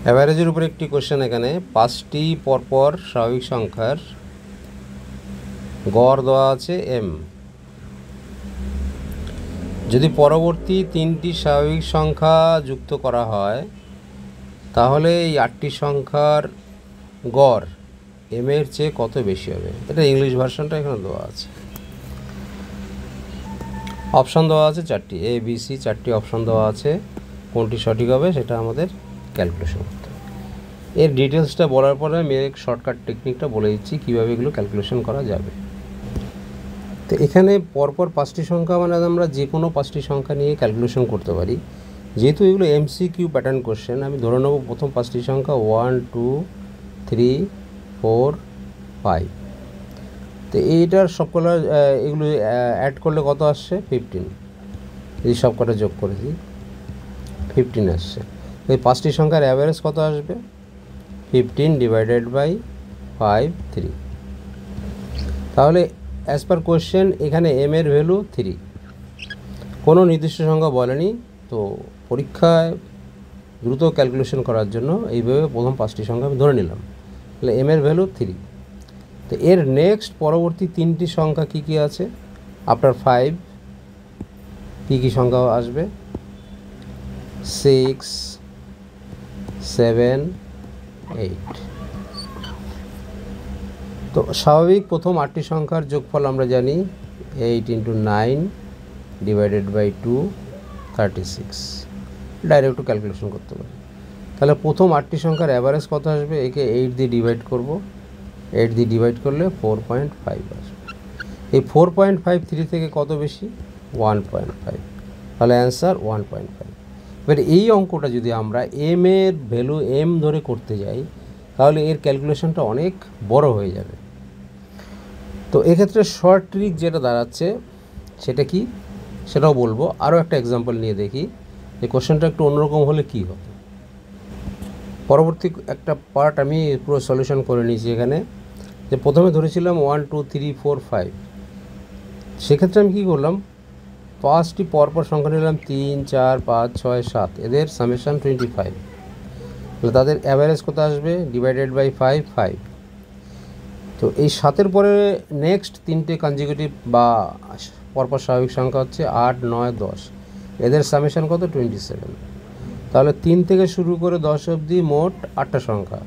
অ্যাভারেজের উপর একটি কোশ্চেন। এখানে 5টি পরপর স্বাভাবিক সংখ্যার গড় দেওয়া আছে m। যদি পরবর্তী 3টি স্বাভাবিক সংখ্যা যুক্ত করা হয় তাহলে এই 8টি সংখ্যার গড় m এর চেয়ে কত বেশি হবে। এটা ইংলিশ ভার্সনটা এখানে দেওয়া আছে। অপশান দেওয়া আছে 4টি, A B C 4টি অপশান দেওয়া আছে। কোনটি সঠিক হবে সেটা আমাদের ক্যালকুলেশন করতে হবে। এর ডিটেলসটা বলার পরে আমি এক শর্টকাট টেকনিকটা বলে দিচ্ছি কীভাবে এগুলো ক্যালকুলেশন করা যাবে। তো এখানে পরপর 5টি সংখ্যা মানে আমরা যে কোনো 5টি সংখ্যা নিয়ে ক্যালকুলেশন করতে পারি। যেহেতু এগুলো MCQ প্যাটার্ন কোশ্চেন, আমি ধরে নেব প্রথম 5টি সংখ্যা 1 2 3 4 5। তো এইটার সবকটা এগুলো অ্যাড করলে কত আসছে 15। এই সবকটা যোগ করে দিই 15 আসছে। এই 5টি সংখ্যার অ্যাভারেজ কত আসবে 15 ডিভাইডেড বাই 5 3। তাহলে অ্যাজ পার কোয়েশ্চেন এখানে m এর ভ্যালু 3। কোনো নির্দিষ্ট সংখ্যা বলেনি, তো পরীক্ষায় দ্রুত ক্যালকুলেশন করার জন্য এইভাবে প্রথম 5টি সংখ্যা আমি ধরে নিলাম। তাহলে m এর ভ্যালু 3। তো এর নেক্সট পরবর্তী 3টি সংখ্যা কী কী আছে আফটার 5, কী কী সংখ্যা আসবে 6 7 8। তো স্বাভাবিক প্রথম 8টি সংখ্যার যোগফল আমরা জানি 8 × 9 ডিভাইডেড বাই 2 36। ডাইরেক্ট ক্যালকুলেশন করতে পারি। তাহলে প্রথম 8টি সংখ্যার অ্যাভারেজ কত আসবে, একে 8 দিয়ে ডিভাইড করব, 8 দিয়ে ডিভাইড করলে 4.5 আসবে। এই 4.53 থেকে কত বেশি 1.5, তাহলে অ্যান্সার 1.5। এবার এই অঙ্কটা যদি আমরা m এর ভ্যালু m ধরে করতে যাই তাহলে এর ক্যালকুলেশনটা অনেক বড় হয়ে যাবে। তো এক্ষেত্রে শর্ট ট্রিক যেটা দাঁড়াচ্ছে সেটা কি সেটাও বলবো। আরও একটা এক্সাম্পল নিয়ে দেখি যে কোশ্চেনটা একটু অন্যরকম হলে কী হতো। পরবর্তী একটা পার্ট আমি পুরো সলিউশন করে নিয়েছি এখানে। যে প্রথমে ধরেছিলাম 1 2 3 4 5, সেক্ষেত্রে আমি কী করলাম 5টি পরপর সংখ্যা নিলাম 3 4 5 6 7, এদের সামেশন 25। তাহলে তাদের অ্যাভারেজ কত আসবে ডিভাইডেড বাই 5। তো এই 7-এর পরে নেক্সট 3টে কনজিকিউটিভ বা পরপর স্বাভাবিক সংখ্যা হচ্ছে 8 9 10, এদের সামেশন কত 27। তাহলে 3 থেকে শুরু করে 10 অবধি মোট 8টা সংখ্যা,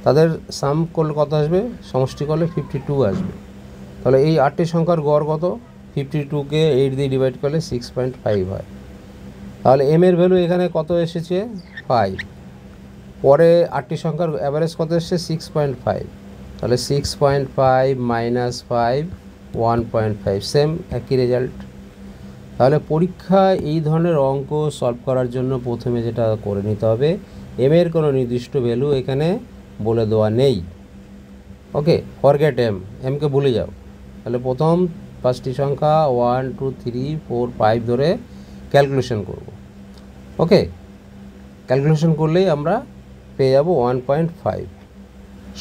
তাদের সাম করলে কত আসবে সমষ্টি করলে 52 আসবে। তাহলে এই 8টি সংখ্যার গড় কত 52কে 8 দিয়ে ডিভাইড করলে 6.5 হয়। তাহলে m এর ভ্যালু এখানে কত এসেছে 5। পরে 8টি সংখ্যার অ্যাভারেজ কত এসেছে 6.5। তাহলে 6.5 মাইনাস 5 1.5, সেম একই রেজাল্ট। তাহলে পরীক্ষায় এই ধরনের অঙ্ক সলভ করার জন্য প্রথমে যেটা করে নিতে হবে m এর কোনো নির্দিষ্ট ভ্যালু এখানে বলে দেওয়া নেই। ওকে, ফরগেট m কে ভুলে যাও। তাহলে প্রথম 5টি সংখ্যা 1 2 3 4 5 ধরে ক্যালকুলেশন করব। ওকে, ক্যালকুলেশন করলেই আমরা পেয়ে যাব 1.5।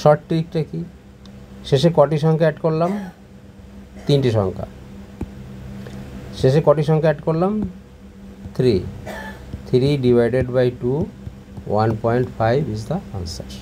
শর্ট ট্রিকটা কি, শেষে কটি সংখ্যা অ্যাড করলাম 3টি সংখ্যা, শেষে কটি সংখ্যা অ্যাড করলাম 3 divided by 2 1.5 is the answer.